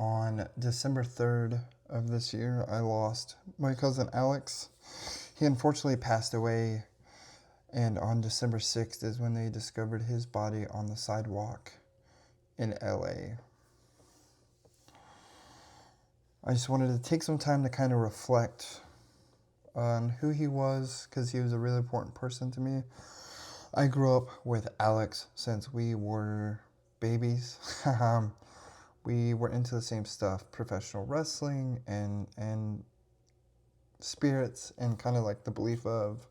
On December 3rd of this year, I lost my cousin Alex. He unfortunately passed away, and on December 6th is when they discovered his body on the sidewalk in LA. I just wanted to take some time to kind of reflect on who he was, because he was a really important person to me. I grew up with Alex since we were babies. We were into the same stuff, professional wrestling and spirits, and kind of like the belief of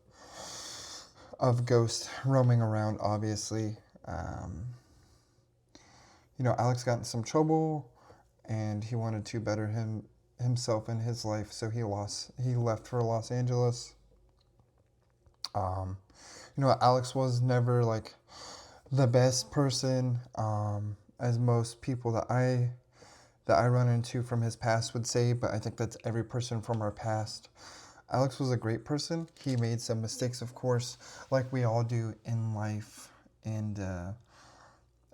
ghosts roaming around, obviously. Alex got in some trouble, and he wanted to better himself in his life, so he left for Los Angeles. Alex was never like the best person, as most people that I run into from his past would say, but I think that's every person from our past. Alex was a great person. He made some mistakes, of course, like we all do in life. And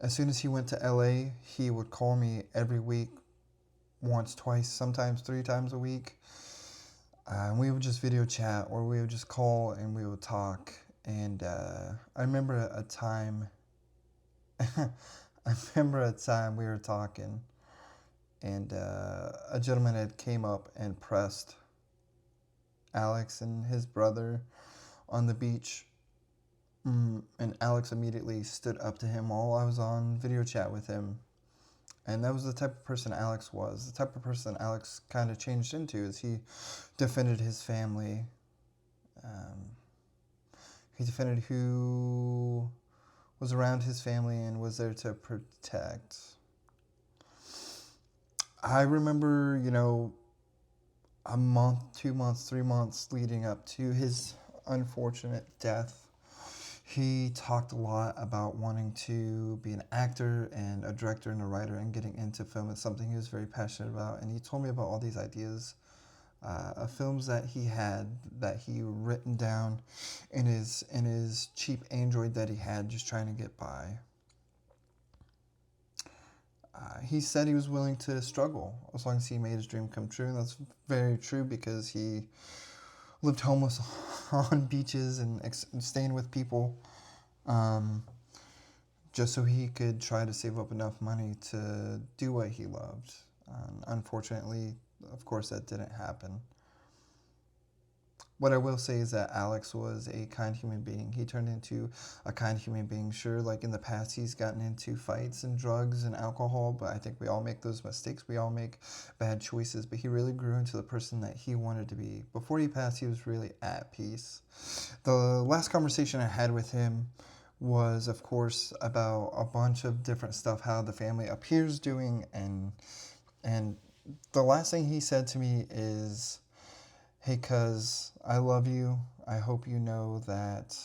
as soon as he went to LA, he would call me every week, once, twice, sometimes 3 times a week. And we would just video chat, or we would just call and we would talk. And I remember a time, we were talking, and a gentleman had came up and pressed Alex and his brother on the beach. And Alex immediately stood up to him while I was on video chat with him. And that was the type of person Alex was. The type of person Alex kind of changed into, is he defended his family. He defended who was around his family and was there to protect. I remember, a month, 2 months, 3 months leading up to his unfortunate death, he talked a lot about wanting to be an actor and a director and a writer, and getting into film is something he was very passionate about. And he told me about all these ideas of films that he written down in his cheap Android that he had, just trying to get by. He said he was willing to struggle as long as he made his dream come true, and that's very true, because he lived homeless on beaches and staying with people, just so he could try to save up enough money to do what he loved. Unfortunately, of course, that didn't happen. What I will say is that Alex was a kind human being. He turned into a kind human being. Sure, like in the past, he's gotten into fights and drugs and alcohol, but I think we all make those mistakes. We all make bad choices, but he really grew into the person that he wanted to be. Before he passed, he was really at peace. The last conversation I had with him was, of course, about a bunch of different stuff, how the family up here is doing, and the last thing he said to me is, "Hey, cuz, I love you. I hope you know that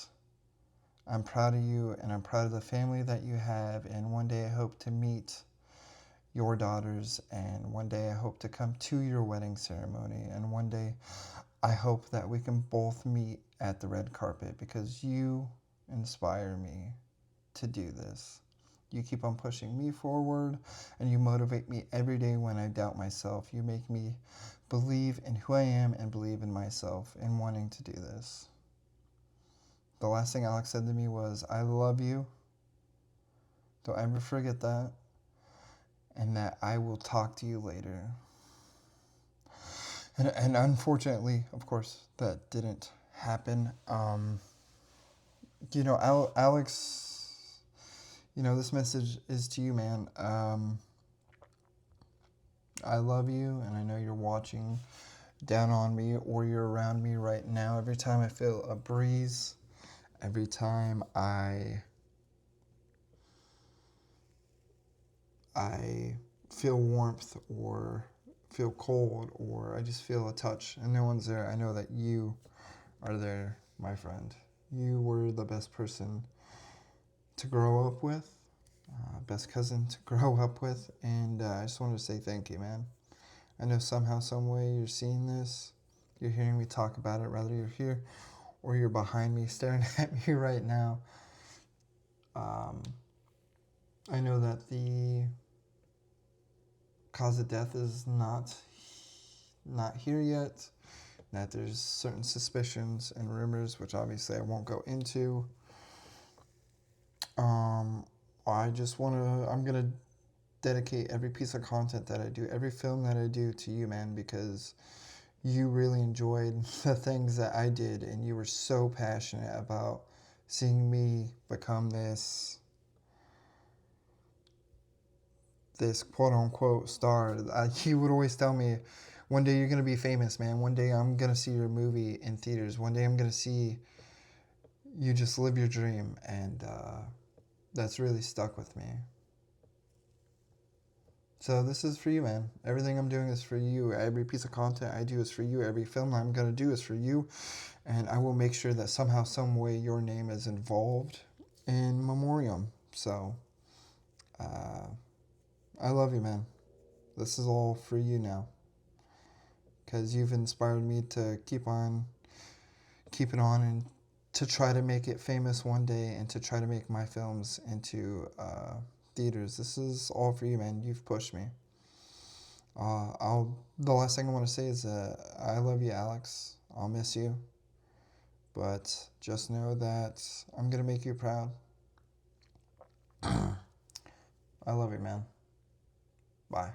I'm proud of you, and I'm proud of the family that you have, and one day I hope to meet your daughters, and one day I hope to come to your wedding ceremony, and one day I hope that we can both meet at the red carpet, because you inspire me to do this. You keep on pushing me forward, and you motivate me every day when I doubt myself. You make me believe in who I am and believe in myself and wanting to do this." The last thing Alex said to me was, "I love you. Don't ever forget that. And that I will talk to you later." And unfortunately, of course, that didn't happen. Alex, this message is to you, man. I love you, and I know you're watching down on me, or you're around me right now. Every time I feel a breeze, every time I feel warmth, or feel cold, or I just feel a touch and no one's there, I know that you are there, my friend. You were the best person to grow up with, best cousin to grow up with, and I just wanted to say thank you, man. I know somehow, some way you're seeing this, you're hearing me talk about it, whether you're here or you're behind me staring at me right now. I know that cause of death is not here yet. That there's certain suspicions and rumors, which obviously I won't go into. Um, I just want to. I'm gonna dedicate every piece of content that I do, every film that I do to you, man, because you really enjoyed the things that I did, and you were so passionate about seeing me become this quote unquote star. You would always tell me, one day you're gonna be famous, man. One day I'm gonna see your movie in theaters. One day I'm gonna see you just live your dream, and that's really stuck with me. So this is for you, man. Everything I'm doing is for you. Every piece of content I do is for you. Every film I'm gonna do is for you, and I will make sure that somehow, some way, your name is involved in memoriam. So, uh, I love you, man. This is all for you now, because you've inspired me to keep on keeping on and to try to make it famous one day and to try to make my films into theaters. This is all for you, man. You've pushed me. The last thing I want to say is I love you, Alex. I'll miss you, but just know that I'm gonna make you proud. I love you, man. Bye.